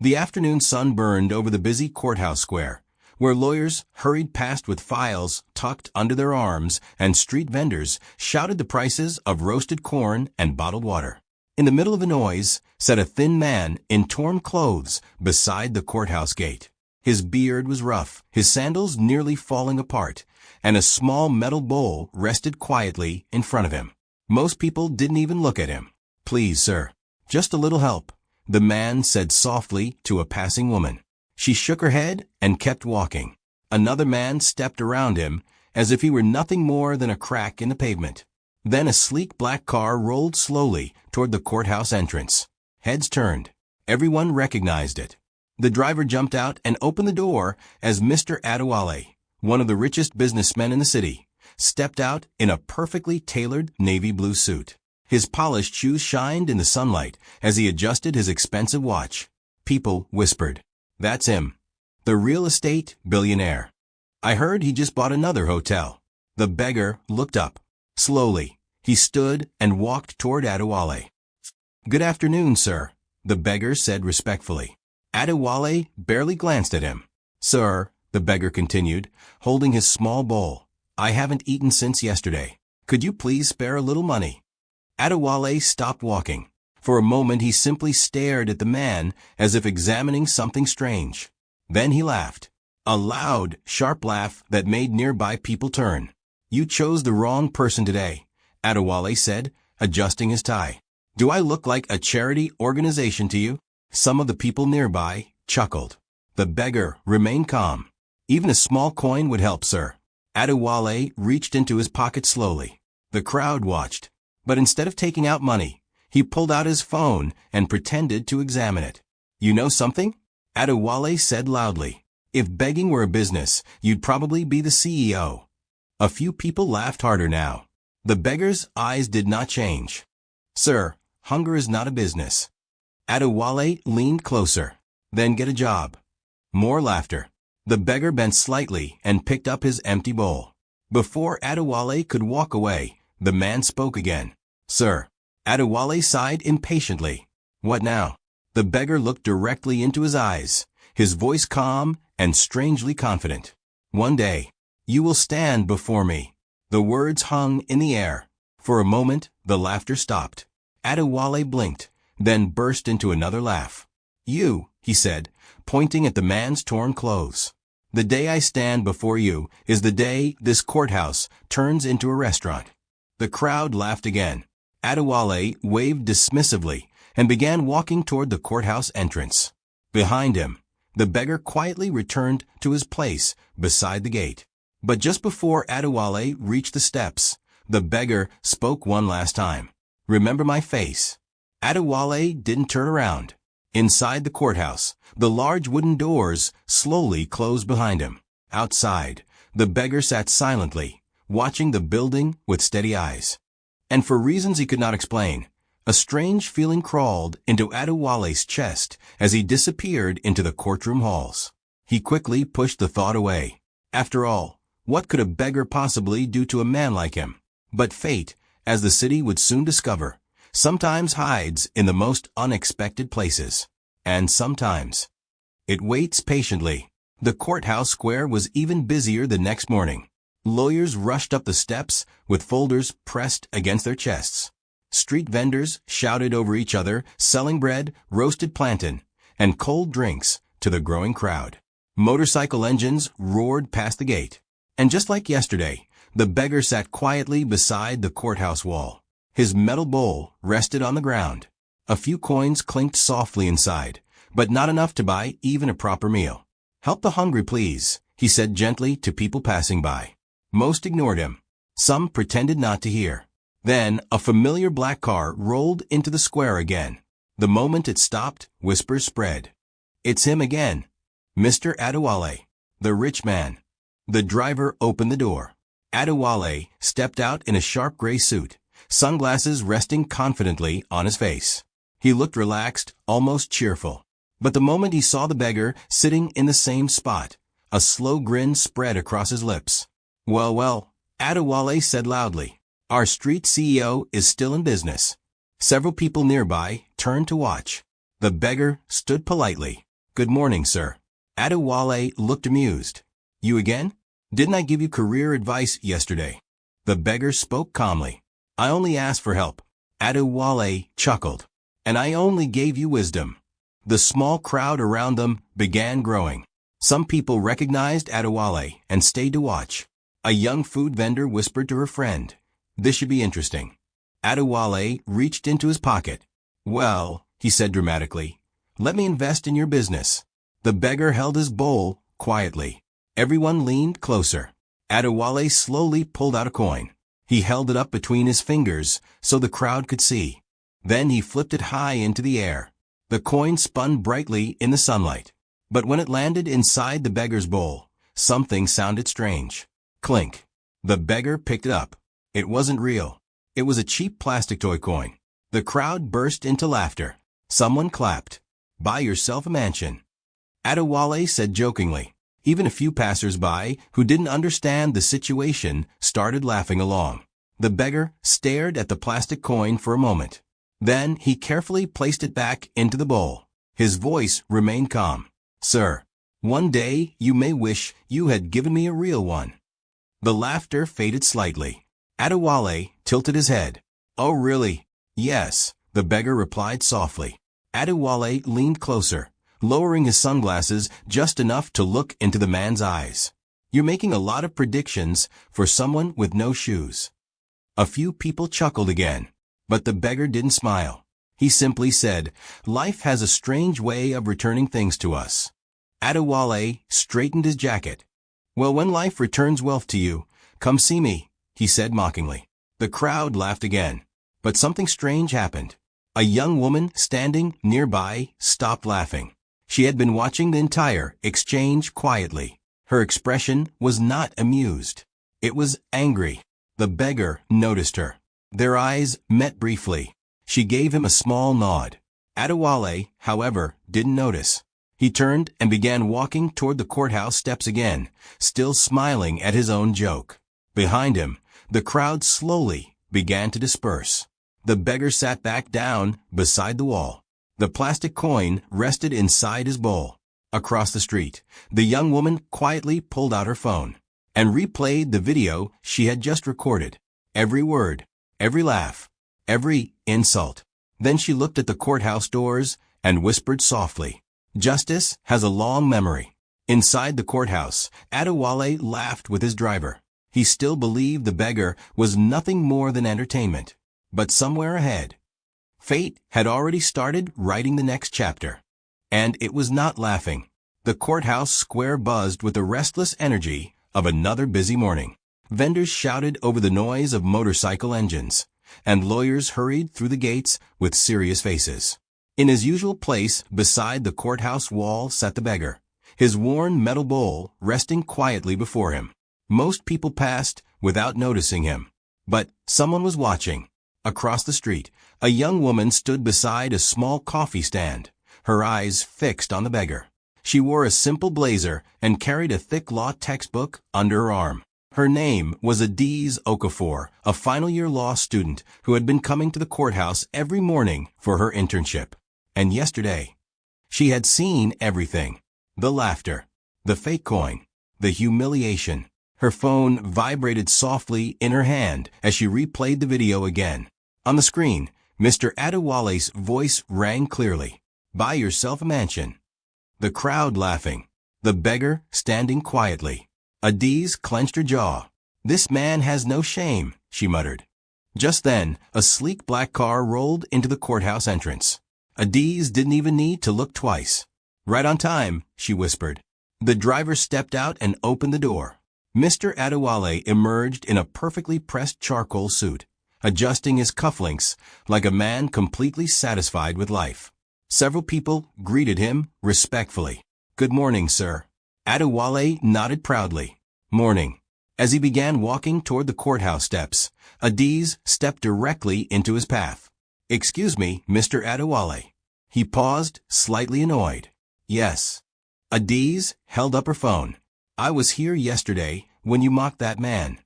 The afternoon sun burned over the busy courthouse square, where lawyers hurried past with files tucked under their arms and street vendors shouted the prices of roasted corn and bottled water. In the middle of the noise sat a thin man in torn clothes beside the courthouse gate. His beard was rough, his sandals nearly falling apart, and a small metal bowl rested quietly in front of him. Most people didn't even look at him. "Please, sir, just a little help," the man said softly to a passing woman. She shook her head and kept walking. Another man stepped around him as if he were nothing more than a crack in the pavement. Then a sleek black car rolled slowly toward the courthouse entrance. Heads turned. Everyone recognized it. The driver jumped out and opened the door as Mr. Adewale, one of the richest businessmen in the city, stepped out in a perfectly tailored navy blue suit. His polished shoes shined in the sunlight as he adjusted his expensive watch. People whispered, "That's him, the real estate billionaire. I heard he just bought another hotel." The beggar looked up. Slowly, he stood and walked toward Adewale. "Good afternoon, sir," the beggar said respectfully. Adewale barely glanced at him. "Sir," the beggar continued, holding his small bowl, "I haven't eaten since yesterday. Could you please spare a little money?" Adewale stopped walking. For a moment he simply stared at the man as if examining something strange. Then he laughed. A loud, sharp laugh that made nearby people turn. "You chose the wrong person today," Adewale said, adjusting his tie. "Do I look like a charity organization to you?" Some of the people nearby chuckled. The beggar remained calm. "Even a small coin would help, sir." Adewale reached into his pocket slowly. The crowd watched. But instead of taking out money, he pulled out his phone and pretended to examine it. "You know something?" Adewale said loudly. "If begging were a business, you'd probably be the CEO." A few people laughed harder now. The beggar's eyes did not change. "Sir, hunger is not a business." Adewale leaned closer. "Then get a job." More laughter. The beggar bent slightly and picked up his empty bowl. Before Adewale could walk away, the man spoke again. "Sir." Adewale sighed impatiently. "What now?" The beggar looked directly into his eyes, his voice calm and strangely confident. "One day, you will stand before me." The words hung in the air. For a moment, the laughter stopped. Adewale blinked, then burst into another laugh. "You," he said, pointing at the man's torn clothes. "The day I stand before you is the day this courthouse turns into a restaurant." The crowd laughed again. Adewale waved dismissively and began walking toward the courthouse entrance. Behind him, the beggar quietly returned to his place beside the gate. But just before Adewale reached the steps, the beggar spoke one last time. "Remember my face." Adewale didn't turn around. Inside the courthouse, the large wooden doors slowly closed behind him. Outside, the beggar sat silently, watching the building with steady eyes. And for reasons he could not explain, a strange feeling crawled into Adewale's chest as he disappeared into the courtroom halls. He quickly pushed the thought away. After all, what could a beggar possibly do to a man like him? But fate, as the city would soon discover, sometimes hides in the most unexpected places. And sometimes it waits patiently. The courthouse square was even busier the next morning. Lawyers rushed up the steps with folders pressed against their chests. Street vendors shouted over each other, selling bread, roasted plantain, and cold drinks to the growing crowd. Motorcycle engines roared past the gate. And just like yesterday, the beggar sat quietly beside the courthouse wall. His metal bowl rested on the ground. A few coins clinked softly inside, but not enough to buy even a proper meal. "Help the hungry, please," he said gently to people passing by. Most ignored him. Some pretended not to hear. Then a familiar black car rolled into the square again. The moment it stopped, whispers spread. "It's him again. Mr. Adewale, the rich man." The driver opened the door. Adewale stepped out in a sharp gray suit, sunglasses resting confidently on his face. He looked relaxed, almost cheerful. But the moment he saw the beggar sitting in the same spot, a slow grin spread across his lips. "Well, well," Adewale said loudly, "our street CEO is still in business." Several people nearby turned to watch. The beggar stood politely. "Good morning, sir." Adewale looked amused. "You again? Didn't I give you career advice yesterday?" The beggar spoke calmly. "I only asked for help." Adewale chuckled. "And I only gave you wisdom." The small crowd around them began growing. Some people recognized Adewale and stayed to watch. A young food vendor whispered to her friend, "This should be interesting." Adewale reached into his pocket. "Well," he said dramatically, "let me invest in your business." The beggar held his bowl quietly. Everyone leaned closer. Adewale slowly pulled out a coin. He held it up between his fingers so the crowd could see. Then he flipped it high into the air. The coin spun brightly in the sunlight. But when it landed inside the beggar's bowl, something sounded strange. Clink. The beggar picked it up. It wasn't real. It was a cheap plastic toy coin. The crowd burst into laughter. Someone clapped. "Buy yourself a mansion." Adewale said jokingly. Even a few passers-by who didn't understand the situation started laughing along. The beggar stared at the plastic coin for a moment. Then he carefully placed it back into the bowl. His voice remained calm. "Sir, one day you may wish you had given me a real one." The laughter faded slightly. Adewale tilted his head. "Oh, really?" "Yes," the beggar replied softly. Adewale leaned closer, lowering his sunglasses just enough to look into the man's eyes. "You're making a lot of predictions for someone with no shoes." A few people chuckled again, but the beggar didn't smile. He simply said, "Life has a strange way of returning things to us." Adewale straightened his jacket. "Well, when life returns wealth to you, come see me," he said mockingly. The crowd laughed again, but something strange happened. A young woman standing nearby stopped laughing. She had been watching the entire exchange quietly. Her expression was not amused. It was angry. The beggar noticed her. Their eyes met briefly. She gave him a small nod. Adewale, however, didn't notice. He turned and began walking toward the courthouse steps again, still smiling at his own joke. Behind him, the crowd slowly began to disperse. The beggar sat back down beside the wall. The plastic coin rested inside his bowl. Across the street, the young woman quietly pulled out her phone and replayed the video she had just recorded. Every word, every laugh, every insult. Then she looked at the courthouse doors and whispered softly, "Justice has a long memory." Inside the courthouse, Adewale laughed with his driver. He still believed the beggar was nothing more than entertainment. But somewhere ahead, fate had already started writing the next chapter. And it was not laughing. The courthouse square buzzed with the restless energy of another busy morning. Vendors shouted over the noise of motorcycle engines, and lawyers hurried through the gates with serious faces. In his usual place beside the courthouse wall sat the beggar, his worn metal bowl resting quietly before him. Most people passed without noticing him. But someone was watching. Across the street, a young woman stood beside a small coffee stand, her eyes fixed on the beggar. She wore a simple blazer and carried a thick law textbook under her arm. Her name was Adiz Okafor, a final-year law student who had been coming to the courthouse every morning for her internship. And yesterday, she had seen everything. The laughter, the fake coin, the humiliation. Her phone vibrated softly in her hand as she replayed the video again. On the screen, Mr. Adewale's voice rang clearly. "Buy yourself a mansion." The crowd laughing. The beggar standing quietly. Adiz clenched her jaw. "This man has no shame," she muttered. Just then, a sleek black car rolled into the courthouse entrance. Adiz didn't even need to look twice. "Right on time," she whispered. The driver stepped out and opened the door. Mr. Adewale emerged in a perfectly pressed charcoal suit, adjusting his cufflinks like a man completely satisfied with life. Several people greeted him respectfully. "Good morning, sir." Adewale nodded proudly. "Morning." As he began walking toward the courthouse steps, Adiz stepped directly into his path. "Excuse me, Mr. Adewale." He paused, slightly annoyed. "Yes." Adiz held up her phone. "I was here yesterday when you mocked that man."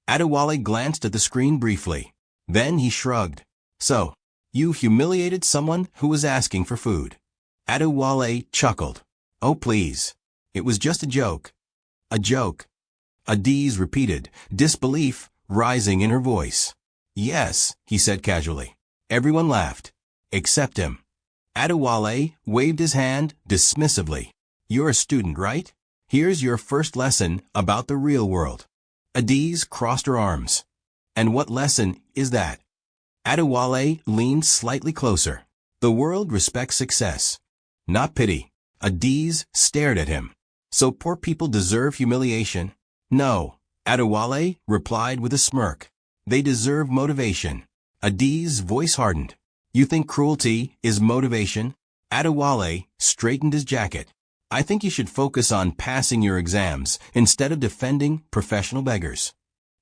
Adewale glanced at the screen briefly. Then he shrugged. "So, you humiliated someone who was asking for food." Adewale chuckled. Oh please. It was just a joke. A joke. Adiz repeated, disbelief rising in her voice. Yes, he said casually. Everyone laughed. Except him. Adewale waved his hand dismissively. You're a student, right? Here's your first lesson about the real world. Adiz crossed her arms. And what lesson is that? Adewale leaned slightly closer. The world respects success, not pity. Adiz stared at him. So poor people deserve humiliation? No, Adewale replied with a smirk. They deserve motivation. Adiz's voice hardened. You think cruelty is motivation? Adewale straightened his jacket. I think you should focus on passing your exams instead of defending professional beggars.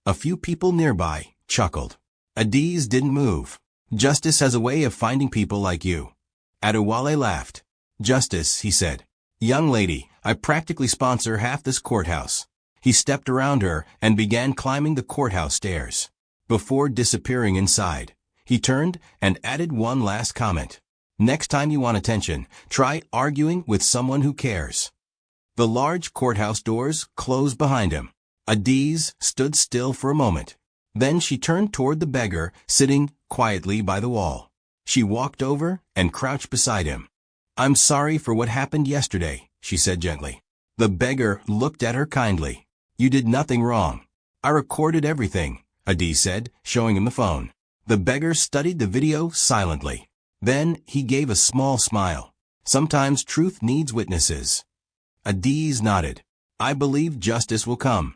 A few people nearby chuckled. Adiz didn't move. Justice has a way of finding people like you. Adewale laughed. Justice, he said. Young lady, I practically sponsor half this courthouse. He stepped around her and began climbing the courthouse stairs. Before disappearing inside, he turned and added one last comment. Next time you want attention, try arguing with someone who cares. The large courthouse doors closed behind him. Adiz stood still for a moment. Then she turned toward the beggar sitting quietly by the wall. She walked over and crouched beside him. I'm sorry for what happened yesterday, she said gently. The beggar looked at her kindly. You did nothing wrong. I recorded everything, Adiz said, showing him the phone. The beggar studied the video silently. Then he gave a small smile. Sometimes truth needs witnesses. Adiz nodded. I believe justice will come.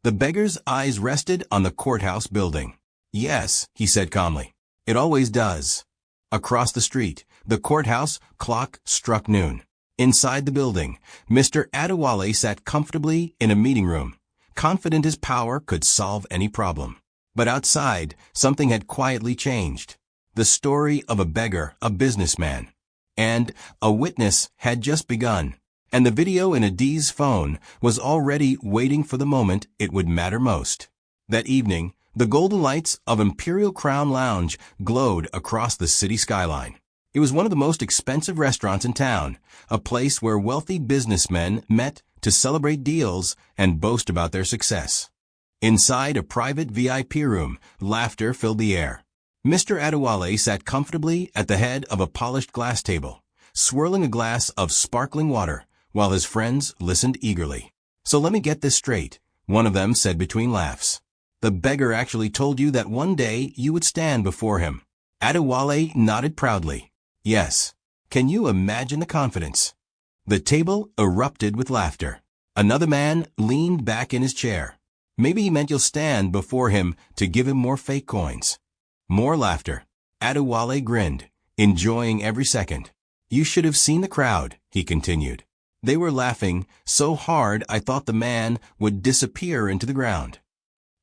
The beggar's eyes rested on the courthouse building. Yes, he said calmly. It always does. Across the street, the courthouse clock struck noon. Inside the building, Mr. Adewale sat comfortably in a meeting room, confident his power could solve any problem. But outside, something had quietly changed. The story of a beggar, a businessman, and a witness had just begun. And the video in Adiz's phone was already waiting for the moment it would matter most. That evening, the golden lights of Imperial Crown Lounge glowed across the city skyline. It was one of the most expensive restaurants in town, a place where wealthy businessmen met to celebrate deals and boast about their success. Inside a private VIP room, laughter filled the air. Mr. Adewale sat comfortably at the head of a polished glass table, swirling a glass of sparkling water, while his friends listened eagerly. So let me get this straight, one of them said between laughs. The beggar actually told you that one day you would stand before him. Adewale nodded proudly. Yes. Can you imagine the confidence? The table erupted with laughter. Another man leaned back in his chair. Maybe he meant you'll stand before him to give him more fake coins. More laughter. Adewale grinned, enjoying every second. You should have seen the crowd, he continued. They were laughing so hard I thought the man would disappear into the ground.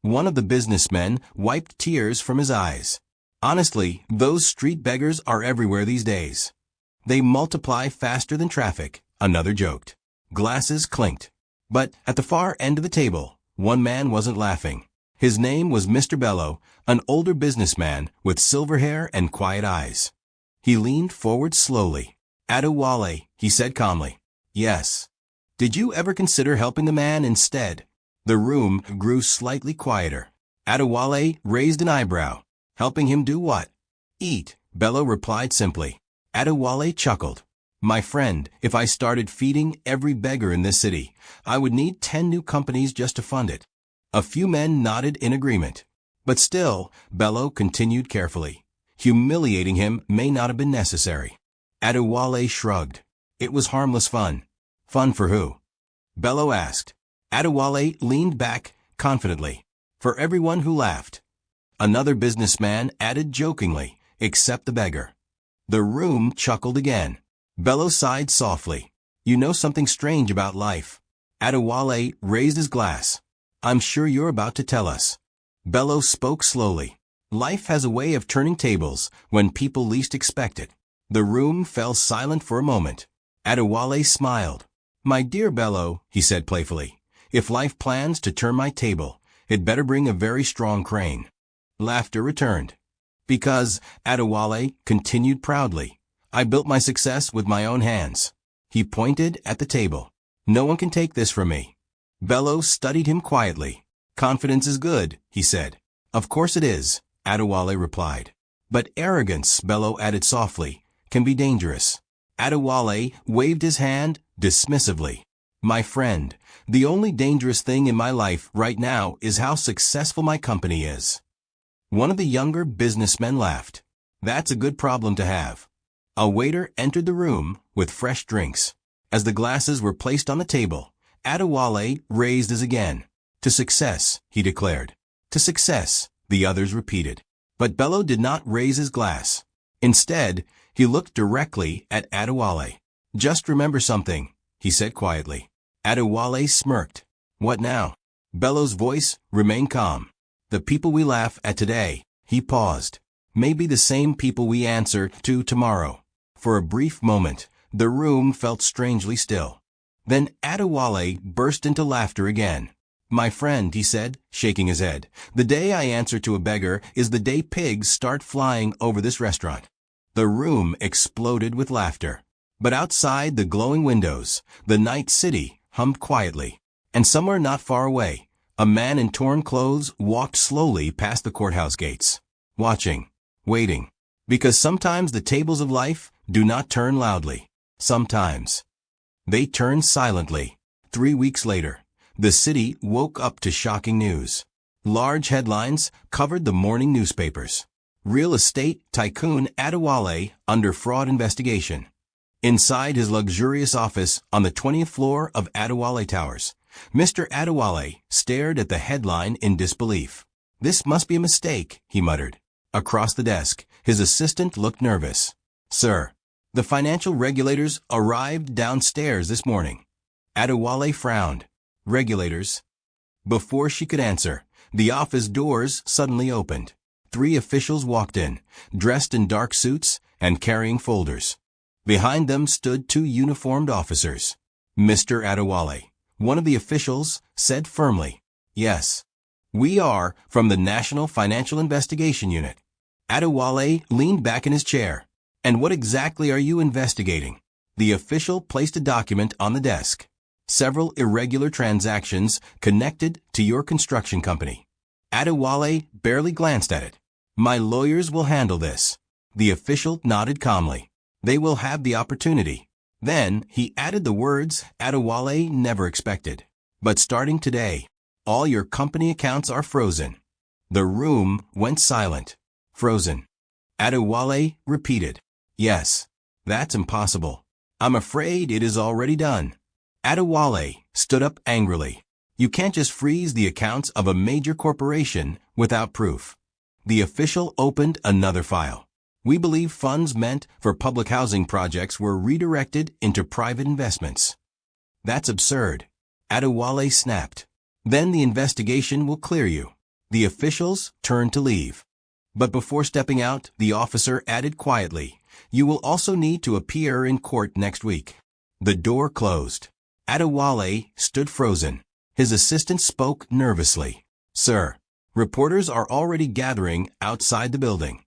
One of the businessmen wiped tears from his eyes. Honestly, those street beggars are everywhere these days. They multiply faster than traffic, another joked. Glasses clinked. But at the far end of the table, one man wasn't laughing. His name was Mr. Bello, an older businessman with silver hair and quiet eyes. He leaned forward slowly. Adewale, he said calmly. Yes. Did you ever consider helping the man instead? The room grew slightly quieter. Adewale raised an eyebrow. Helping him do what? Eat, Bello replied simply. Adewale chuckled. My friend, if I started feeding every beggar in this city, I would need 10 new companies just to fund it. A few men nodded in agreement. But still, Bello continued carefully. Humiliating him may not have been necessary. Adewale shrugged. It was harmless fun. Fun for who? Bello asked. Adewale leaned back confidently. For everyone who laughed. Another businessman added jokingly, except the beggar. The room chuckled again. Bello sighed softly. You know something strange about life. Adewale raised his glass. I'm sure you're about to tell us. Bello spoke slowly. Life has a way of turning tables when people least expect it. The room fell silent for a moment. Adewale smiled. My dear Bello, he said playfully, if life plans to turn my table, it better bring a very strong crane. Laughter returned. Because, Adewale continued proudly, I built my success with my own hands. He pointed at the table. No one can take this from me. Bello studied him quietly. Confidence is good, he said. Of course it is, Adewale replied. But arrogance, Bello added softly, can be dangerous. Adewale waved his hand dismissively. My friend, the only dangerous thing in my life right now is how successful my company is. One of the younger businessmen laughed. That's a good problem to have. A waiter entered the room with fresh drinks. As the glasses were placed on the table, Adewale raised his again. To success, he declared. To success, the others repeated. But Bello did not raise his glass. Instead, he looked directly at Adewale. Just remember something, he said quietly. Adewale smirked. What now? Bello's voice remained calm. The people we laugh at today, he paused, may be the same people we answer to tomorrow. For a brief moment, the room felt strangely still. Then Adewale burst into laughter again. My friend, he said, shaking his head, the day I answer to a beggar is the day pigs start flying over this restaurant. The room exploded with laughter. But outside the glowing windows, the night city hummed quietly. And somewhere not far away, a man in torn clothes walked slowly past the courthouse gates. Watching, waiting. Because sometimes the tables of life do not turn loudly. Sometimes they turn silently. 3 weeks later, the city woke up to shocking news. Large headlines covered the morning newspapers. Real estate tycoon Adewale under fraud investigation. Inside his luxurious office on the 20th floor of Adewale Towers, Mr. Adewale stared at the headline in disbelief. This must be a mistake, he muttered. Across the desk, his assistant looked nervous. Sir, the financial regulators arrived downstairs this morning. Adewale frowned. Regulators? Before she could answer, the office doors suddenly opened. 3 officials walked in, dressed in dark suits and carrying folders. Behind them stood 2 uniformed officers. Mr. Adewale, one of the officials, said firmly, Yes. We are from the National Financial Investigation Unit. Adewale leaned back in his chair. And what exactly are you investigating? The official placed a document on the desk. Several irregular transactions connected to your construction company. Adewale barely glanced at it. My lawyers will handle this. The official nodded calmly. They will have the opportunity. Then he added the words Adewale never expected. But starting today, all your company accounts are frozen. The room went silent. Frozen. Adewale repeated. Yes, that's impossible. I'm afraid it is already done. Adewale stood up angrily. You can't just freeze the accounts of a major corporation without proof. The official opened another file. We believe funds meant for public housing projects were redirected into private investments. That's absurd. Adewale snapped. Then the investigation will clear you. The officials turned to leave. But before stepping out, the officer added quietly, You will also need to appear in court next week. The door closed. Adewale stood frozen. His assistant spoke nervously. Sir, reporters are already gathering outside the building.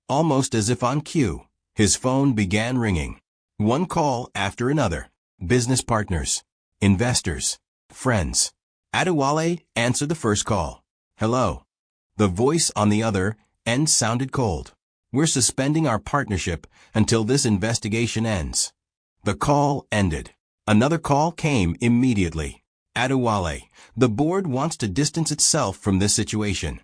Almost as if on cue, his phone began ringing. One call after another. Business partners, investors, friends. Adewale answered the first call. Hello. The voice on the other end sounded cold. We're suspending our partnership until this investigation ends. The call ended. Another call came immediately. Adewale, the board wants to distance itself from this situation.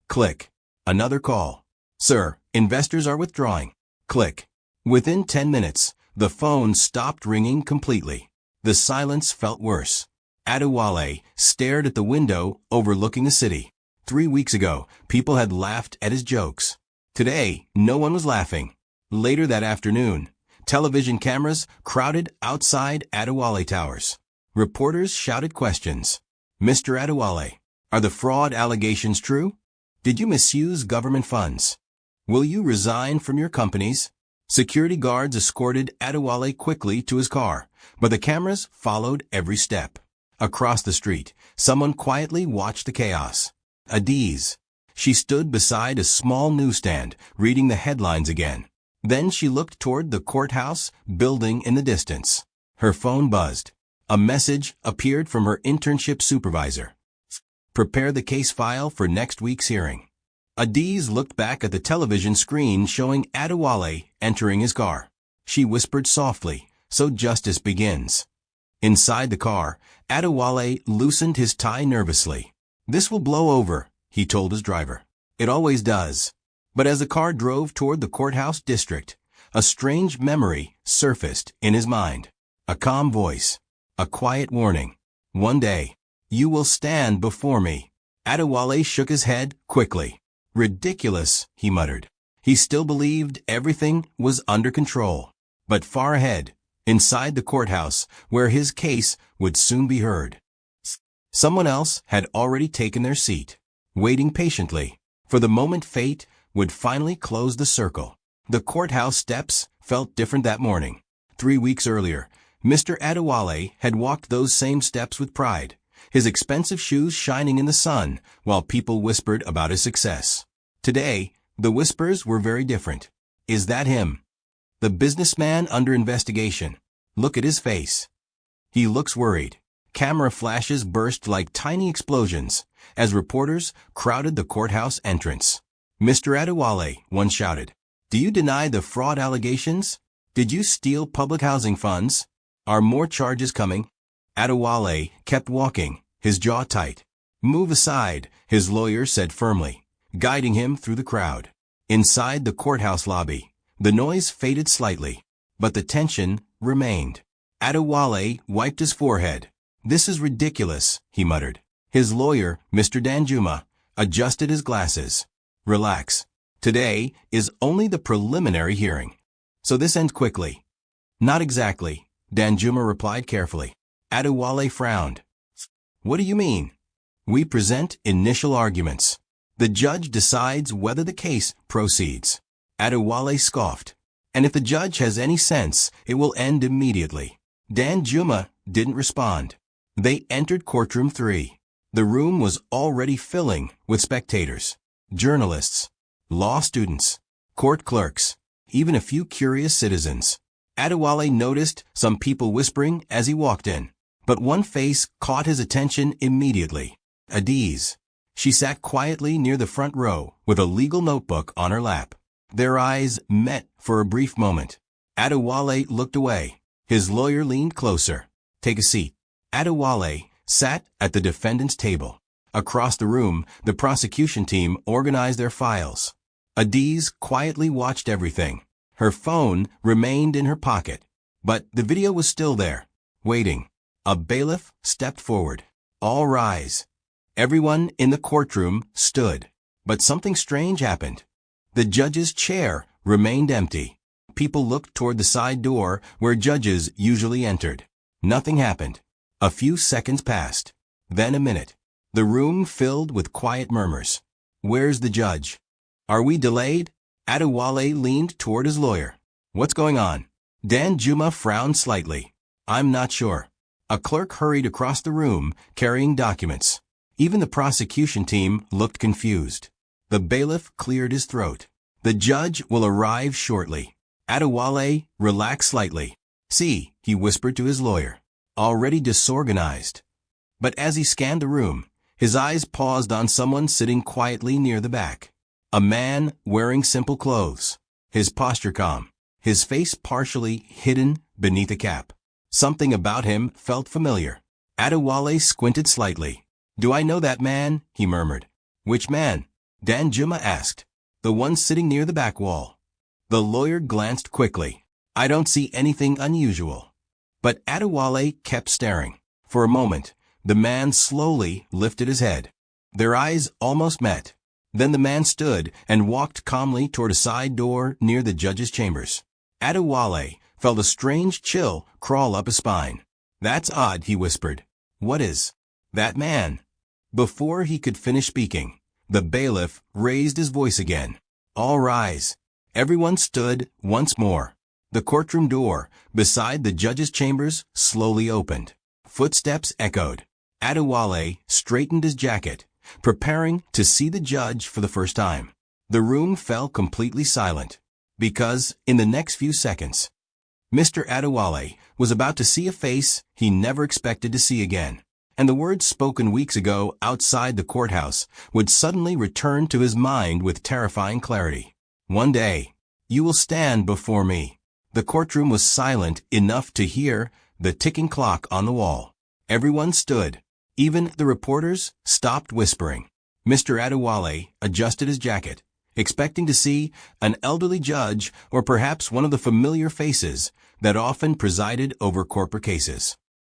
Click. Another call. Sir, investors are withdrawing. Click. Within 10 minutes, the phone stopped ringing completely. The silence felt worse. Adewale stared at the window overlooking the city. 3 weeks ago, people had laughed at his jokes. Today, no one was laughing. Later that afternoon, television cameras crowded outside Adewale Towers. Reporters shouted questions. Mr. Adewale, are the fraud allegations true? Did you misuse government funds? Will you resign from your companies? Security guards escorted Adewale quickly to his car, but the cameras followed every step. Across the street, someone quietly watched the chaos. Adiz. She stood beside a small newsstand, reading the headlines again. Then she looked toward the courthouse building in the distance. Her phone buzzed. A message appeared from her internship supervisor. Prepare the case file for next week's hearing. Adiz looked back at the television screen showing Adewale entering his car. She whispered softly, "So justice begins." Inside the car, Adewale loosened his tie nervously. "This will blow over," he told his driver. "It always does." But as the car drove toward the courthouse district, a strange memory surfaced in his mind. A calm voice. A quiet warning. "One day, you will stand before me." Adewale shook his head quickly. "Ridiculous," he muttered. He still believed everything was under control. But far ahead, inside the courthouse, where his case would soon be heard, someone else had already taken their seat, waiting patiently for the moment fate would finally close the circle. The courthouse steps felt different that morning. 3 weeks earlier, Mr. Adewale had walked those same steps with pride, his expensive shoes shining in the sun while people whispered about his success. Today, the whispers were very different. Is that him? The businessman under investigation. Look at his face. He looks worried. Camera flashes burst like tiny explosions as reporters crowded the courthouse entrance. "Mr. Adewale," one shouted, "do you deny the fraud allegations? Did you steal public housing funds? Are more charges coming?" Adewale kept walking, his jaw tight. "Move aside," his lawyer said firmly, guiding him through the crowd. Inside the courthouse lobby, the noise faded slightly, but the tension remained. Adewale wiped his forehead. "This is ridiculous," he muttered. His lawyer, Mr. Danjuma, adjusted his glasses. "Relax. Today is only the preliminary hearing. So this ends quickly." "Not exactly," Danjuma replied carefully. Adewale frowned. "What do you mean?" "We present initial arguments. The judge decides whether the case proceeds." Adewale scoffed. "And if the judge has any sense, it will end immediately." Danjuma didn't respond. They entered courtroom 3. The room was already filling with spectators, journalists, law students, court clerks, even a few curious citizens. Adewale noticed some people whispering as he walked in, but one face caught his attention immediately. Adiz. She sat quietly near the front row with a legal notebook on her lap. Their eyes met for a brief moment. Adewale looked away. His lawyer leaned closer. "Take a seat." Adewale sat at the defendant's table. Across the room, the prosecution team organized their files. Adiz quietly watched everything. Her phone remained in her pocket, but the video was still there, waiting. A bailiff stepped forward. "All rise." Everyone in the courtroom stood, but something strange happened. The judge's chair remained empty. People looked toward the side door where judges usually entered. Nothing happened. A few seconds passed. Then a minute. The room filled with quiet murmurs. "Where's the judge? Are we delayed?" Adewale leaned toward his lawyer. "What's going on?" Danjuma frowned slightly. "I'm not sure." A clerk hurried across the room, carrying documents. Even the prosecution team looked confused. The bailiff cleared his throat. "The judge will arrive shortly." Adewale relaxed slightly. "See," he whispered to his lawyer. "Already disorganized." But as he scanned the room, his eyes paused on someone sitting quietly near the back. A man wearing simple clothes, his posture calm, his face partially hidden beneath a cap. Something about him felt familiar. Adewale squinted slightly. "Do I know that man?" he murmured. "Which man?" Danjuma asked. "The one sitting near the back wall." The lawyer glanced quickly. "I don't see anything unusual." But Adewale kept staring. For a moment, the man slowly lifted his head. Their eyes almost met. Then the man stood and walked calmly toward a side door near the judge's chambers. Adewale felt a strange chill crawl up his spine. "That's odd," he whispered. "What is that man?" Before he could finish speaking, the bailiff raised his voice again. "All rise." Everyone stood once more. The courtroom door, beside the judge's chambers, slowly opened. Footsteps echoed. Adewale straightened his jacket, preparing to see the judge for the first time. The room fell completely silent. Because, in the next few seconds, Mr. Adewale was about to see a face he never expected to see again, and the words spoken weeks ago outside the courthouse would suddenly return to his mind with terrifying clarity. One day, you will stand before me. The courtroom was silent enough to hear the ticking clock on the wall. Everyone stood. Even the reporters stopped whispering. Mr. Adewale adjusted his jacket, expecting to see an elderly judge or perhaps one of the familiar faces that often presided over corporate cases.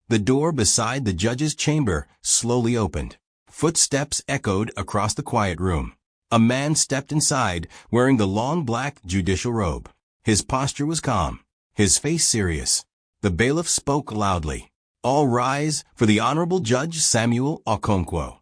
The door beside the judge's chamber slowly opened. Footsteps echoed across the quiet room. A man stepped inside wearing the long black judicial robe. His posture was calm, his face serious. The bailiff spoke loudly. All rise for the Honorable Judge Samuel Okoye.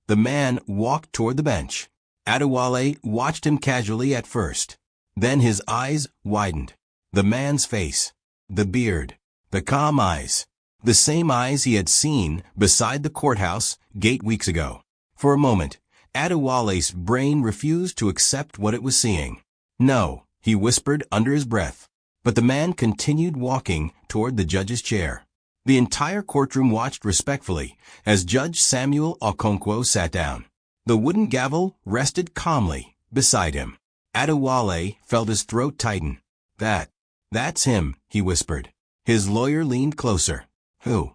The man walked toward the bench. Adewale watched him casually at first. Then his eyes widened. The man's face, the beard, the calm eyes, the same eyes he had seen beside the courthouse gate weeks ago. For a moment, Adewale's brain refused to accept what it was seeing. No, he whispered under his breath. But the man continued walking toward the judge's chair. The entire courtroom watched respectfully as Judge Samuel Okoye sat down. The wooden gavel rested calmly beside him. Adewale felt his throat tighten. That's him, he whispered. His lawyer leaned closer. Who?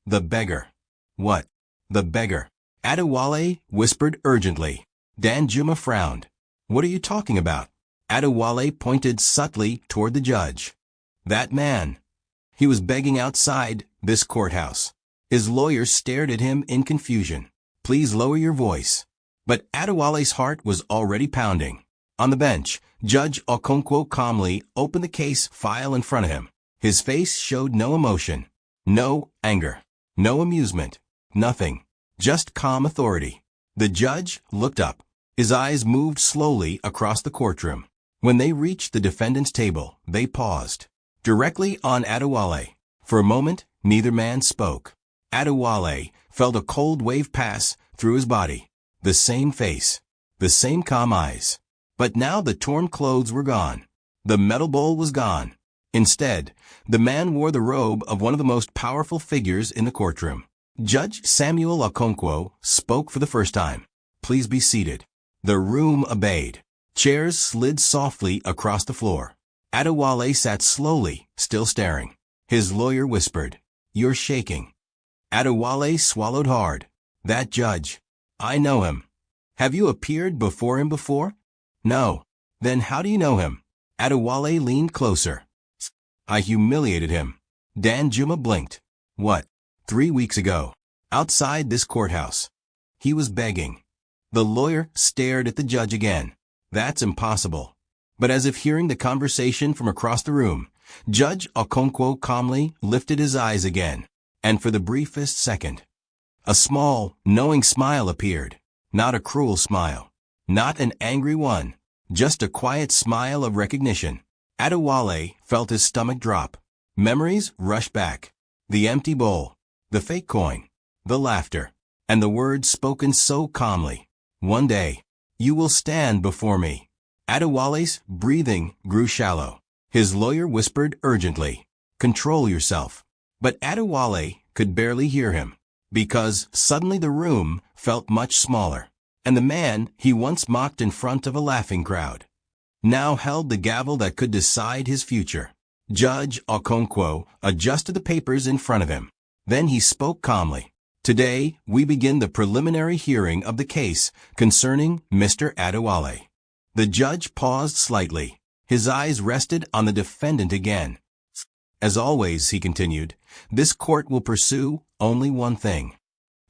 The beggar. What? The beggar. Adewale whispered urgently. Danjuma frowned. What are you talking about? Adewale pointed subtly toward the judge. That man. He was begging outside this courthouse. His lawyer stared at him in confusion. Please lower your voice. But Adewale's heart was already pounding. On the bench, Judge Okoye calmly opened the case file in front of him. His face showed no emotion, no anger, no amusement, nothing. Just calm authority. The judge looked up. His eyes moved slowly across the courtroom. When they reached the defendant's table, they paused. Directly on Adewale. For a moment, neither man spoke. Adewale felt a cold wave pass through his body. The same face, the same calm eyes. But now the torn clothes were gone. The metal bowl was gone. Instead, the man wore the robe of one of the most powerful figures in the courtroom. Judge Samuel Okoye spoke for the first time. Please be seated. The room obeyed. Chairs slid softly across the floor. Adewale sat slowly, still staring. His lawyer whispered, You're shaking. Adewale swallowed hard. That judge. I know him. Have you appeared before him before? No. Then how do you know him? Adewale leaned closer. I humiliated him. Danjuma blinked. What? 3 weeks ago. Outside this courthouse. He was begging. The lawyer stared at the judge again. That's impossible. But as if hearing the conversation from across the room, Judge Okoye calmly lifted his eyes again. And for the briefest second, a small, knowing smile appeared. Not a cruel smile. Not an angry one. Just a quiet smile of recognition. Adewale felt his stomach drop. Memories rushed back. The empty bowl. The fake coin. The laughter. And the words spoken so calmly. One day, you will stand before me. Adewale's breathing grew shallow. His lawyer whispered urgently, Control yourself. But Adewale could barely hear him, because suddenly the room felt much smaller, and the man he once mocked in front of a laughing crowd now held the gavel that could decide his future. Judge Okoye adjusted the papers in front of him. Then he spoke calmly. Today, we begin the preliminary hearing of the case concerning Mr. Adewale. The judge paused slightly. His eyes rested on the defendant again. As always, he continued, this court will pursue only one thing.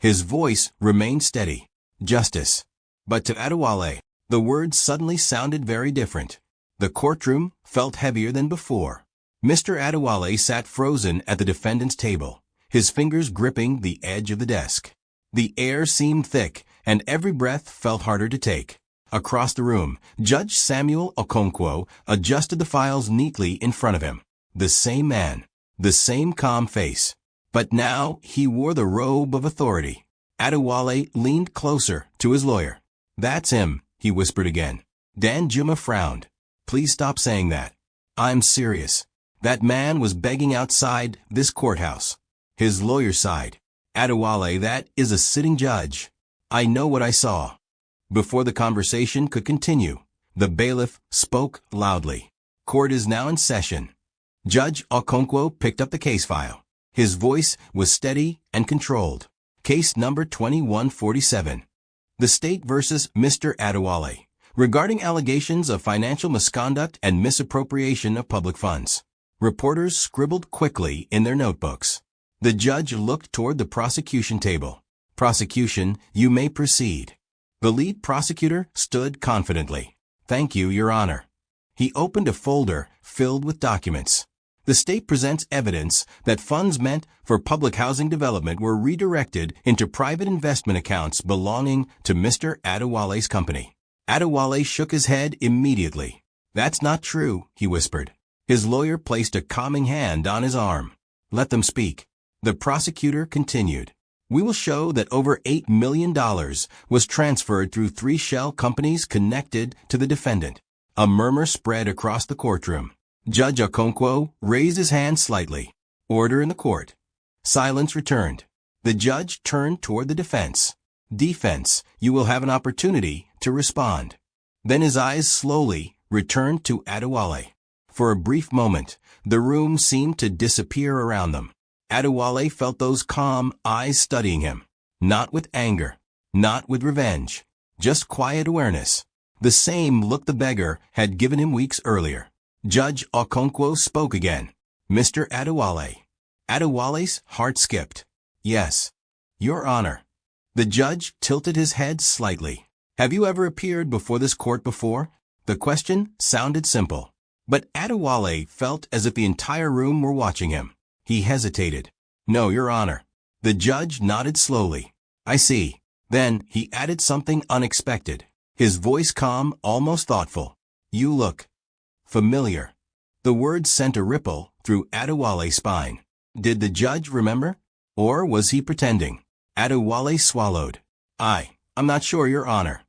His voice remained steady. Justice. But to Adewale, the words suddenly sounded very different. The courtroom felt heavier than before. Mr. Adewale sat frozen at the defendant's table, his fingers gripping the edge of the desk. The air seemed thick, and every breath felt harder to take. Across the room, Judge Samuel Okoye adjusted the files neatly in front of him. The same man, the same calm face. But now he wore the robe of authority. Adewale leaned closer to his lawyer. That's him, he whispered again. Danjuma frowned. Please stop saying that. I'm serious. That man was begging outside this courthouse. His lawyer sighed. Adewale, that is a sitting judge. I know what I saw. Before the conversation could continue, the bailiff spoke loudly. Court is now in session. Judge Okonkwo picked up the case file. His voice was steady and controlled. Case number 2147. The State versus Mr. Adewale, regarding allegations of financial misconduct and misappropriation of public funds. Reporters scribbled quickly in their notebooks. The judge looked toward the prosecution table. Prosecution, you may proceed. The lead prosecutor stood confidently. Thank you, Your Honor. He opened a folder filled with documents. The state presents evidence that funds meant for public housing development were redirected into private investment accounts belonging to Mr. Adewale's company. Adewale shook his head immediately. That's not true, he whispered. His lawyer placed a calming hand on his arm. Let them speak. The prosecutor continued. We will show that over $8 million was transferred through 3 shell companies connected to the defendant. A murmur spread across the courtroom. Judge Okonkwo raised his hand slightly. Order in the court. Silence returned. The judge turned toward the defense. Defense, you will have an opportunity to respond. Then his eyes slowly returned to Adewale. For a brief moment, the room seemed to disappear around them. Adewale felt those calm eyes studying him. Not with anger, not with revenge, just quiet awareness. The same look the beggar had given him weeks earlier. Judge Okonkwo spoke again. Mr. Adewale. Adewale's heart skipped. Yes, Your Honor. The judge tilted his head slightly. Have you ever appeared before this court before? The question sounded simple. But Adewale felt as if the entire room were watching him. He hesitated. No, Your Honor. The judge nodded slowly. I see. Then he added something unexpected. His voice calm, almost thoughtful. You look familiar. The words sent a ripple through Adewale's spine. Did the judge remember? Or was he pretending? Adewale swallowed. I'm not sure, Your Honor.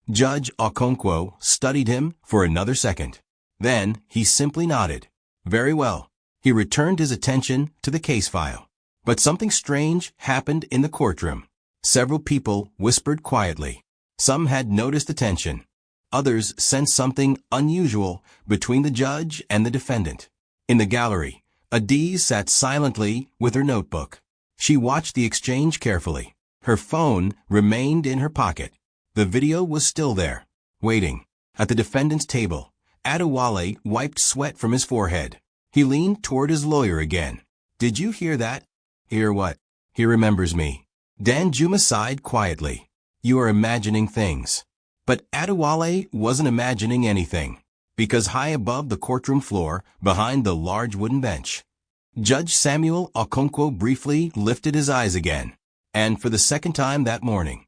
Judge Okonkwo studied him for another second. Then he simply nodded. Very well. He returned his attention to the case file. But something strange happened in the courtroom. Several people whispered quietly. Some had noticed the tension. Others sensed something unusual between the judge and the defendant. In the gallery, Adee sat silently with her notebook. She watched the exchange carefully. Her phone remained in her pocket. The video was still there, waiting. At the defendant's table, Adewale wiped sweat from his forehead. He leaned toward his lawyer again. Did you hear that? Hear what? He remembers me. Danjuma sighed quietly. You are imagining things. But Adewale wasn't imagining anything, because high above the courtroom floor, behind the large wooden bench, Judge Samuel Okonkwo briefly lifted his eyes again, and for the second time that morning,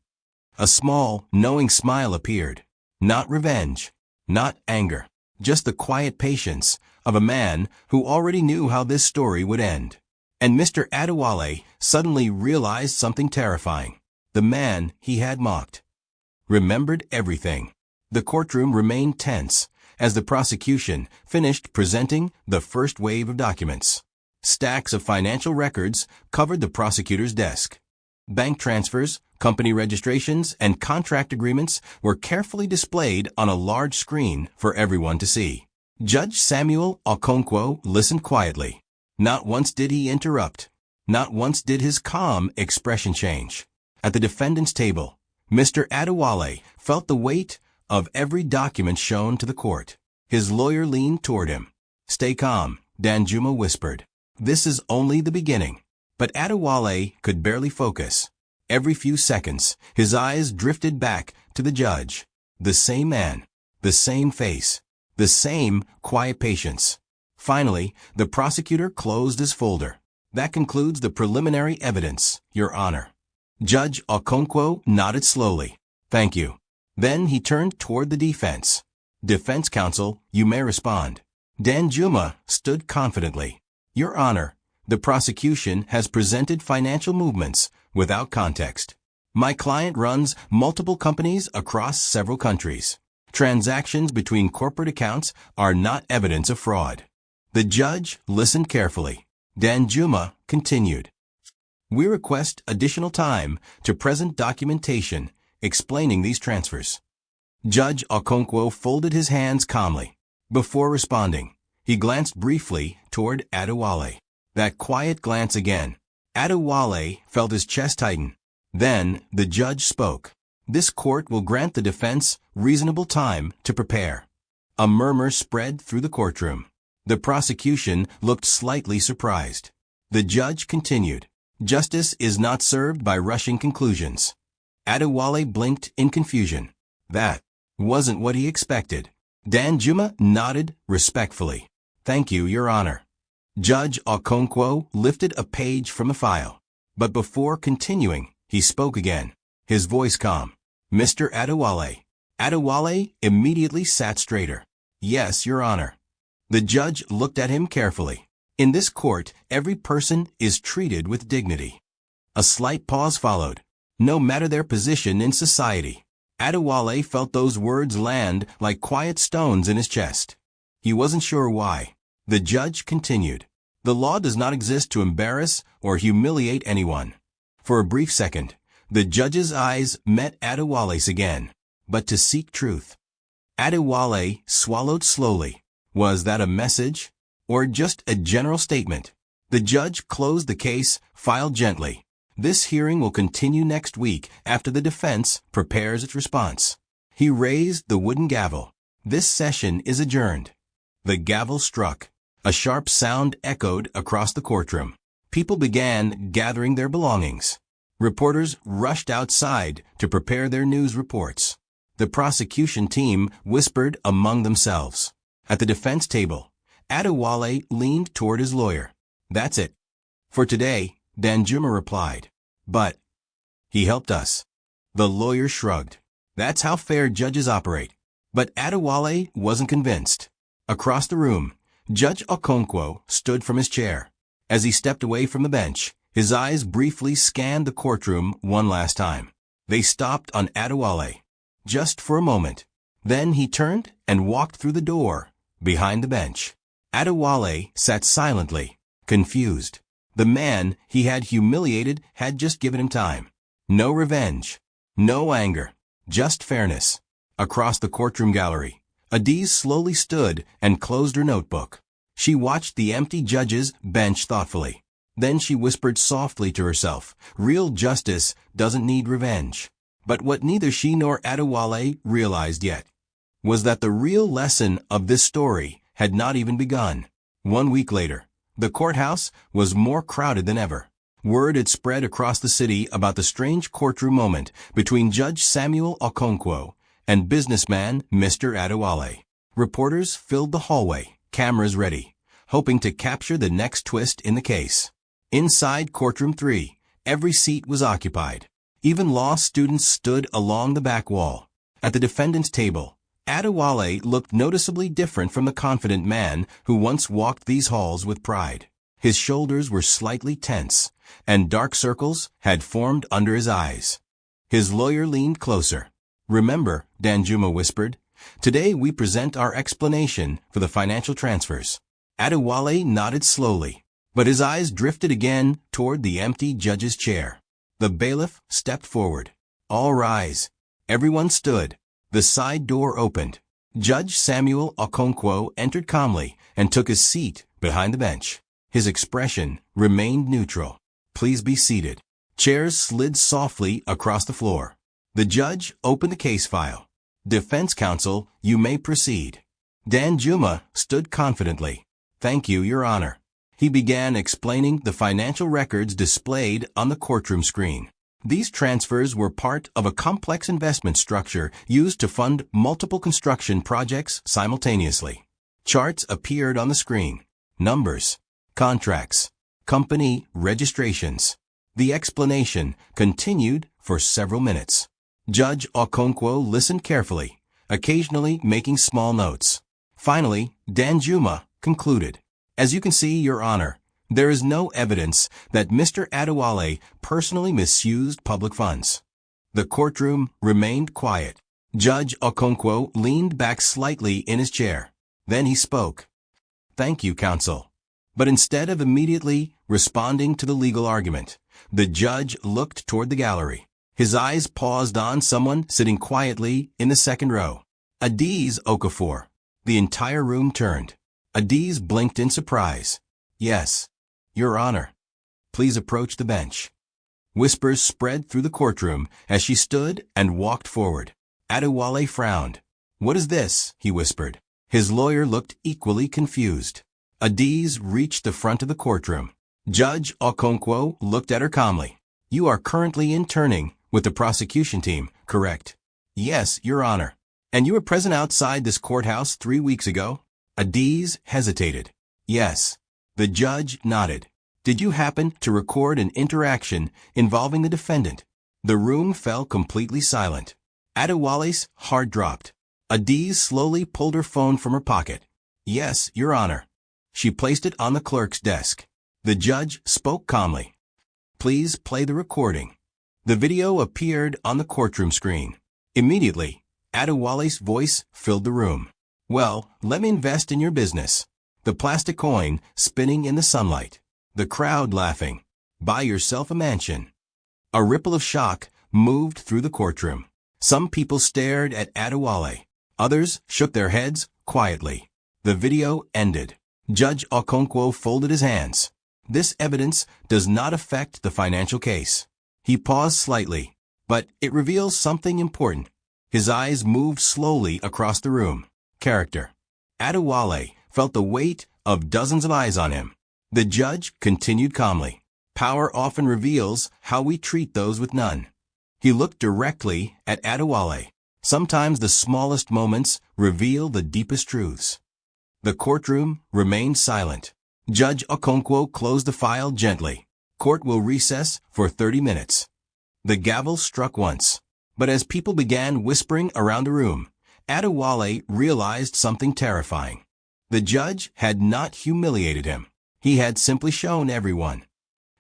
a small, knowing smile appeared. Not revenge, not anger, just the quiet patience of a man who already knew how this story would end. And Mr. Adewale suddenly realized something terrifying. The man he had mocked remembered everything. The courtroom remained tense as the prosecution finished presenting the first wave of documents. Stacks of financial records covered the prosecutor's desk. Bank transfers, company registrations, and contract agreements were carefully displayed on a large screen for everyone to see. Judge Samuel Okonkwo listened quietly. Not once did he interrupt. Not once did his calm expression change. At the defendant's table, Mr. Adewale felt the weight of every document shown to the court. His lawyer leaned toward him. Stay calm, Danjuma whispered. This is only the beginning. But Adewale could barely focus. Every few seconds, his eyes drifted back to the judge. The same man, the same face, the same quiet patience. Finally, the prosecutor closed his folder. That concludes the preliminary evidence, Your Honor. Judge Okonkwo nodded slowly. Thank you. Then he turned toward the defense. Defense counsel, you may respond. Danjuma stood confidently. Your Honor, the prosecution has presented financial movements without context. My client runs multiple companies across several countries. Transactions between corporate accounts are not evidence of fraud. The judge listened carefully. Danjuma continued. We request additional time to present documentation explaining these transfers. Judge Okonkwo folded his hands calmly. Before responding, he glanced briefly toward Adewale. That quiet glance again. Adewale felt his chest tighten. Then the judge spoke. This court will grant the defense reasonable time to prepare. A murmur spread through the courtroom. The prosecution looked slightly surprised. The judge continued. Justice is not served by rushing conclusions. Adewale blinked in confusion. That wasn't what he expected. Danjuma nodded respectfully. Thank you, Your Honor. Judge Okonkwo lifted a page from a file. But before continuing, he spoke again, his voice calm. Mr. Adewale. Adewale immediately sat straighter. Yes, Your Honor. The judge looked at him carefully. In this court, every person is treated with dignity. A slight pause followed. No matter their position in society. Adewale felt those words land like quiet stones in his chest. He wasn't sure why. The judge continued. The law does not exist to embarrass or humiliate anyone. For a brief second, the judge's eyes met Adewale's again, but to seek truth. Adewale swallowed slowly. Was that a message? Or just a general statement? The judge closed the case, filed gently. This hearing will continue next week after the defense prepares its response. He raised the wooden gavel. This session is adjourned. The gavel struck. A sharp sound echoed across the courtroom. People began gathering their belongings. Reporters rushed outside to prepare their news reports. The prosecution team whispered among themselves. At the defense table, Adewale leaned toward his lawyer. That's it. For today, Danjuma replied. But he helped us. The lawyer shrugged. That's how fair judges operate. But Adewale wasn't convinced. Across the room, Judge Okonkwo stood from his chair. As he stepped away from the bench, his eyes briefly scanned the courtroom one last time. They stopped on Adewale. Just for a moment. Then he turned and walked through the door, behind the bench. Adewale sat silently, confused. The man he had humiliated had just given him time. No revenge. No anger. Just fairness. Across the courtroom gallery, Adiz slowly stood and closed her notebook. She watched the empty judge's bench thoughtfully. Then she whispered softly to herself, real justice doesn't need revenge. But what neither she nor Adewale realized yet was that the real lesson of this story had not even begun. 1 week later, the courthouse was more crowded than ever. Word had spread across the city about the strange courtroom moment between Judge Samuel Okonkwo and businessman Mr. Adewale. Reporters filled the hallway, cameras ready, hoping to capture the next twist in the case. Inside courtroom 3, every seat was occupied. Even law students stood along the back wall. At the defendant's table, Adewale looked noticeably different from the confident man who once walked these halls with pride. His shoulders were slightly tense, and dark circles had formed under his eyes. His lawyer leaned closer. Remember, Danjuma whispered, today we present our explanation for the financial transfers. Adewale nodded slowly, but his eyes drifted again toward the empty judge's chair. The bailiff stepped forward. All rise. Everyone stood. The side door opened. Judge Samuel Okonkwo entered calmly and took his seat behind the bench. His expression remained neutral. Please be seated. Chairs slid softly across the floor. The judge opened the case file. Defense counsel, you may proceed. Danjuma stood confidently. Thank you, Your Honor. He began explaining the financial records displayed on the courtroom screen. These transfers were part of a complex investment structure used to fund multiple construction projects simultaneously. Charts appeared on the screen. Numbers, contracts, company registrations. The explanation continued for several minutes. Judge Okonkwo listened carefully, occasionally making small notes. Finally, Danjuma concluded. As you can see, Your Honor, there is no evidence that Mr. Adewale personally misused public funds. The courtroom remained quiet. Judge Okonkwo leaned back slightly in his chair. Then he spoke. "Thank you, counsel." But instead of immediately responding to the legal argument, the judge looked toward the gallery. His eyes paused on someone sitting quietly in the second row. Adiz Okafor. The entire room turned. Adiz blinked in surprise. "Yes, Your Honor. Please approach the bench." Whispers spread through the courtroom as she stood and walked forward. Adewale frowned. "What is this?" he whispered. His lawyer looked equally confused. Adiz reached the front of the courtroom. Judge Okonkwo looked at her calmly. "You are currently interning with the prosecution team, correct?" "Yes, Your Honor." "And you were present outside this courthouse 3 weeks ago?" Adiz hesitated. "Yes." The judge nodded. "Did you happen to record an interaction involving the defendant?" The room fell completely silent. Adewale's heart dropped. Adiz slowly pulled her phone from her pocket. "Yes, Your Honor." She placed it on the clerk's desk. The judge spoke calmly. "Please play the recording." The video appeared on the courtroom screen. Immediately, Adewale's voice filled the room. "Well, let me invest in your business." The plastic coin spinning in the sunlight. The crowd laughing. "Buy yourself a mansion." A ripple of shock moved through the courtroom. Some people stared at Adewale. Others shook their heads quietly. The video ended. Judge Okonkwo folded his hands. "This evidence does not affect the financial case." He paused slightly, but it reveals something important. His eyes moved slowly across the room. Character. Adewale felt the weight of dozens of eyes on him. The judge continued calmly. "Power often reveals how we treat those with none." He looked directly at Adewale. Sometimes the smallest moments reveal the deepest truths. The courtroom remained silent. Judge Okonkwo closed the file gently. "Court will recess for 30 minutes. The gavel struck once. But as people began whispering around the room, Adewale realized something terrifying. The judge had not humiliated him. He had simply shown everyone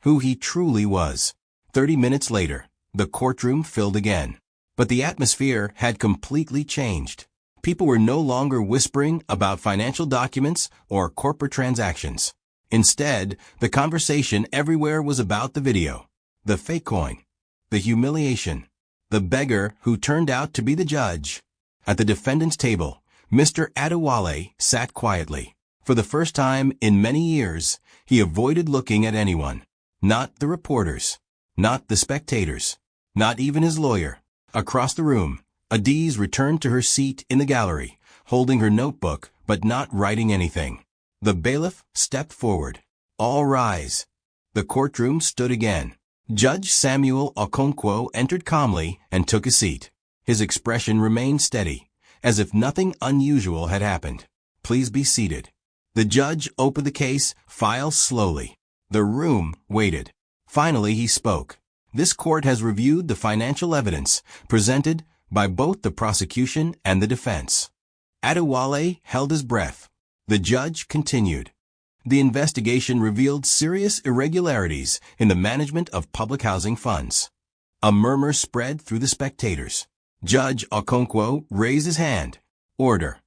who he truly was. 30 minutes later, the courtroom filled again. But the atmosphere had completely changed. People were no longer whispering about financial documents or corporate transactions. Instead, the conversation everywhere was about the video, the fake coin, the humiliation, the beggar who turned out to be the judge. At the defendant's table, Mr. Adewale sat quietly. For the first time in many years, he avoided looking at anyone. Not the reporters, not the spectators, not even his lawyer. Across the room, Adiz returned to her seat in the gallery, holding her notebook but not writing anything. The bailiff stepped forward. "All rise." The courtroom stood again. Judge Samuel Okonkwo entered calmly and took a seat. His expression remained steady, as if nothing unusual had happened. "Please be seated." The judge opened the case file slowly. The room waited. Finally he spoke. "This court has reviewed the financial evidence presented by both the prosecution and the defense." Adewale held his breath. The judge continued. "The investigation revealed serious irregularities in the management of public housing funds." A murmur spread through the spectators. Judge Okonkwo raised his hand. "Order."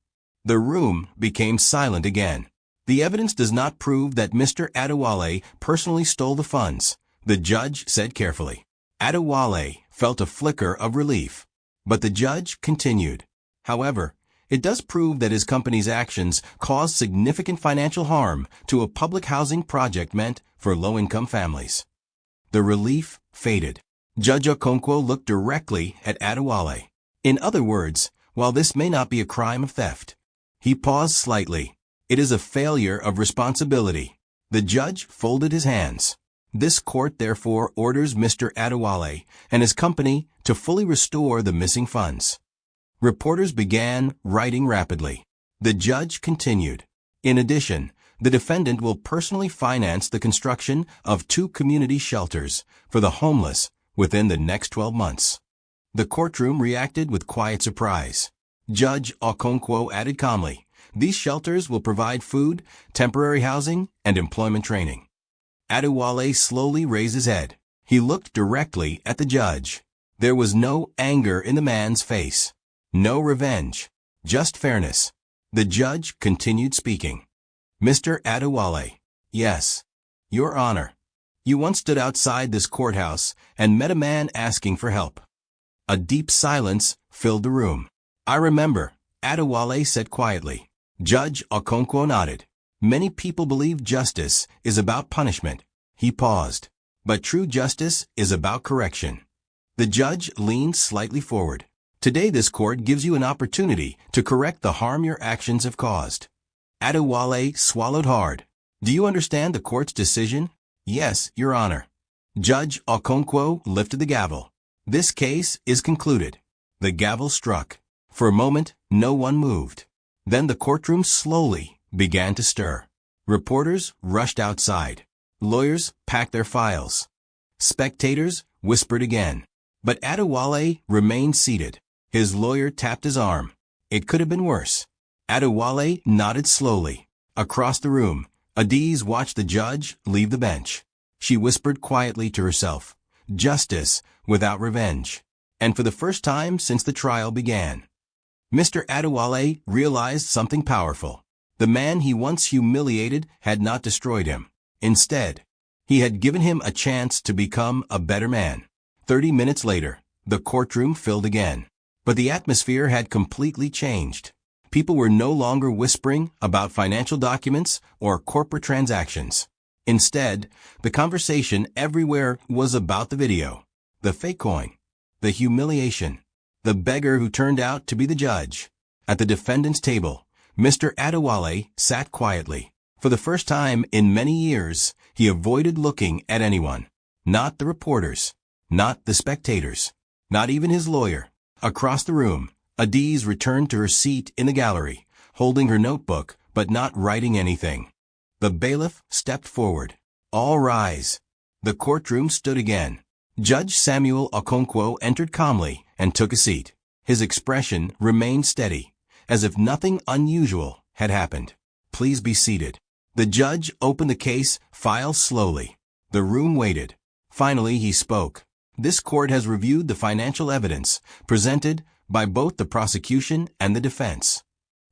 The room became silent again. "The evidence does not prove that Mr. Adewale personally stole the funds," the judge said carefully. Adewale felt a flicker of relief. But the judge continued. "However, it does prove that his company's actions caused significant financial harm to a public housing project meant for low-income families." The relief faded. Judge Okonkwo looked directly at Adewale. "In other words, while this may not be a crime of theft," he paused slightly, "it is a failure of responsibility." The judge folded his hands. "This court therefore orders Mr. Adewale and his company to fully restore the missing funds." Reporters began writing rapidly. The judge continued. "In addition, the defendant will personally finance the construction of 2 community shelters for the homeless within the next 12 months. The courtroom reacted with quiet surprise. Judge Okonkwo added calmly, "These shelters will provide food, temporary housing, and employment training." Adewale slowly raised his head. He looked directly at the judge. There was no anger in the man's face. No revenge. Just fairness. The judge continued speaking. Mr. Adewale. Yes. Your Honor. You once stood outside this courthouse and met a man asking for help. A deep silence filled the room. I remember, Adewale said quietly. Judge Okonkwo nodded. Many people believe justice is about punishment. He paused. But true justice is about correction. The judge leaned slightly forward. Today this court gives you an opportunity to correct the harm your actions have caused. Adewale swallowed hard. Do you understand the court's decision? Yes, Your Honor. Judge Okonkwo lifted the gavel. This case is concluded. The gavel struck. For a moment, no one moved. Then the courtroom slowly began to stir. Reporters rushed outside. Lawyers packed their files. Spectators whispered again. But Adewale remained seated. His lawyer tapped his arm. It could have been worse. Adewale nodded slowly. Across the room, Adiz watched the judge leave the bench. She whispered quietly to herself, justice without revenge. And for the first time since the trial began, Mr. Adewale realized something powerful. The man he once humiliated had not destroyed him. Instead, he had given him a chance to become a better man. 30 minutes later, the courtroom filled again. But the atmosphere had completely changed. People were no longer whispering about financial documents or corporate transactions. Instead, the conversation everywhere was about the video, the fake coin, the humiliation, the beggar who turned out to be the judge. At the defendant's table, Mr. Adewale sat quietly. For the first time in many years, he avoided looking at anyone. Not the reporters, not the spectators, not even his lawyer. Across the room, Adiz returned to her seat in the gallery, holding her notebook but not writing anything. The bailiff stepped forward. All rise. The courtroom stood again. Judge Samuel Okonkwo entered calmly and took a seat. His expression remained steady, as if nothing unusual had happened. Please be seated. The judge opened the case file slowly. The room waited. Finally he spoke. This court has reviewed the financial evidence presented by both the prosecution and the defense.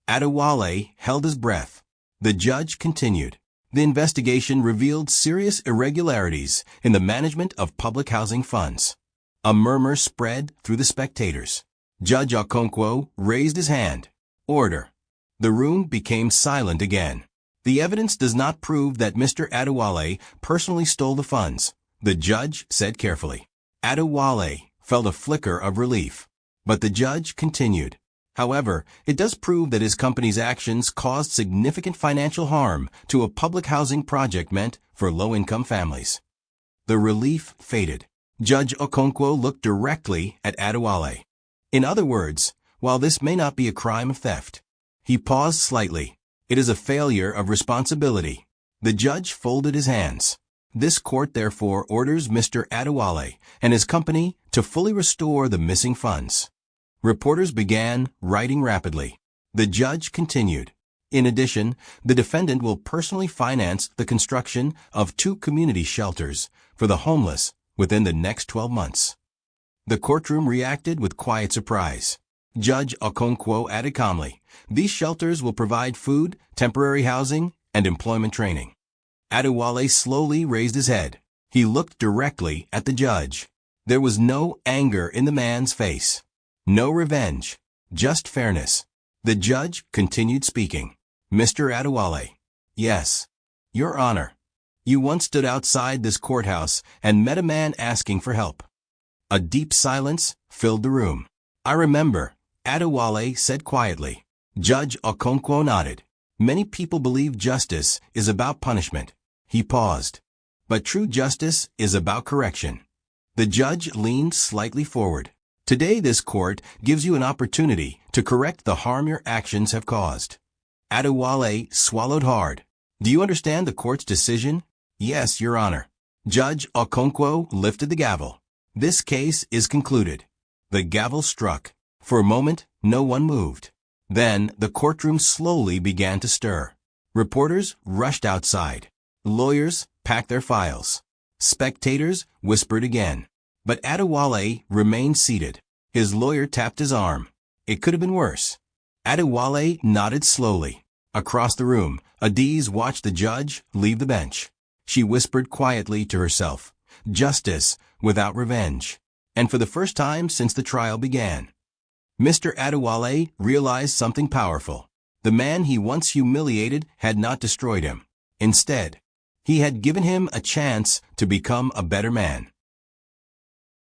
Adewale held his breath. The judge continued. The investigation revealed serious irregularities in the management of public housing funds. A murmur spread through the spectators. Judge Okonkwo raised his hand. Order. The room became silent again. The evidence does not prove that Mr. Adewale personally stole the funds, the judge said carefully. Adewale felt a flicker of relief. But the judge continued. However, it does prove that his company's actions caused significant financial harm to a public housing project meant for low-income families. The relief faded. Judge Okonkwo looked directly at Adewale. In other words, while this may not be a crime of theft, he paused slightly. It is a failure of responsibility. The judge folded his hands. This court therefore orders Mr. Adewale and his company to fully restore the missing funds. Reporters began writing rapidly. The judge continued. In addition, the defendant will personally finance the construction of 2 community shelters for the homeless within the next 12 months. The courtroom reacted with quiet surprise. Judge Okonkwo added calmly, these shelters will provide food, temporary housing, and employment training. Adewale slowly raised his head. He looked directly at the judge. There was no anger in the man's face. No revenge. Just fairness. The judge continued speaking. Mr. Adewale. Yes. Your Honor. You once stood outside this courthouse and met a man asking for help. A deep silence filled the room. I remember, Adewale said quietly. Judge Okonkwo nodded. Many people believe justice is about punishment. He paused. But true justice is about correction. The judge leaned slightly forward. Today this court gives you an opportunity to correct the harm your actions have caused. Adewale swallowed hard. Do you understand the court's decision? Yes, Your Honor. Judge Okonkwo lifted the gavel. This case is concluded. The gavel struck. For a moment, no one moved. Then the courtroom slowly began to stir. Reporters rushed outside. Lawyers packed their files. Spectators whispered again. But Adewale remained seated. His lawyer tapped his arm. It could have been worse. Adewale nodded slowly. Across the room, Adiz watched the judge leave the bench. She whispered quietly to herself, "Justice without revenge." And for the first time since the trial began, Mr. Adewale realized something powerful. The man he once humiliated had not destroyed him. Instead, he had given him a chance to become a better man.